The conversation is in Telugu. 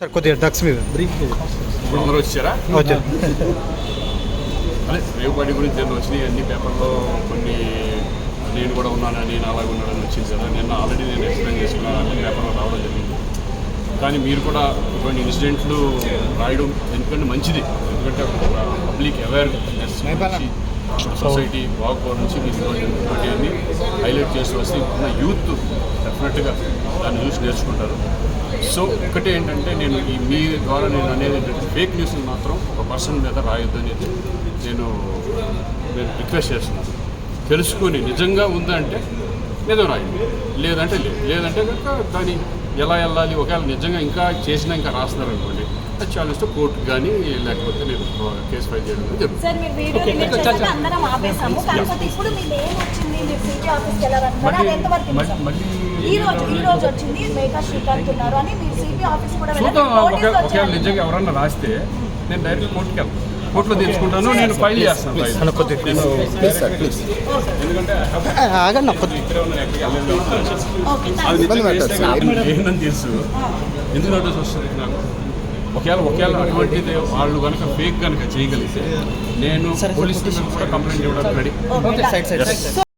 సార్ కొద్దిగా డ్రగ్స్ మీద బ్రీఫ్ అందరూ వచ్చారా? వచ్చారు. అదే రేవుపాటి గురించి నేను వచ్చినాయి అన్ని పేపర్లో కొన్ని నేను కూడా ఉన్నానని నేను అలాగే ఉన్నానని వచ్చింది కదా. నేను ఆల్రెడీ ఎక్స్ప్లెయిన్ చేసుకున్నాను, అన్ని పేపర్లో రావడం జరిగింది. కానీ మీరు కూడా ఇటువంటి ఇన్సిడెంట్లు రాయడం ఎందుకంటే మంచిది, ఎందుకంటే పబ్లిక్ అవేర్నెస్ సొసైటీ బాగుపోవడం నుంచి మీరు ఇటువంటివన్నీ హైలైట్ చేసి వస్తే ఉన్న యూత్ డెఫినెట్గా దాన్ని చూసి నేర్చుకుంటారు. సో ఒకటి ఏంటంటే నేను మీ ద్వారా నేను అనేది ఏంటంటే ఫేక్ న్యూస్ని మాత్రం ఒక పర్సన్ మీద రాయొద్దు అనేది నేను రిక్వెస్ట్ చేస్తున్నాను. తెలుసుకొని నిజంగా ఉందంటే నిజం రాయండి, లేదంటే లేదంటే కనుక దాన్ని ఎలా వెళ్ళాలి, ఒకవేళ నిజంగా ఇంకా చేసినా ఇంకా రాస్తున్నారు అనుకోండి, అది ఛాలెంజ్ తో కోర్టు కానీ లేకపోతే నేను కేసు ఫైల్ చేయడం జరుగుతుంది. చూద్దాం, ఒకవేళ నిజంగా ఎవరన్నా రాస్తే నేను డైరెక్ట్ కోర్టుకి వెళ్తాను, కోర్టులో తెచ్చుకుంటాను, నేను ఫైల్ చేస్తాను. ఎందుకంటే ఏంటని తెలుసు ఎందుకు నోటీస్ వస్తుంది నాకు. ఒకవేళ అటువంటిది వాళ్ళు కనుక ఫేక్ కనుక చేయగలిగితే నేను పోలీస్ స్టేషన్ కూడా కంప్లైంట్ ఇవ్వడానికి రెడీ.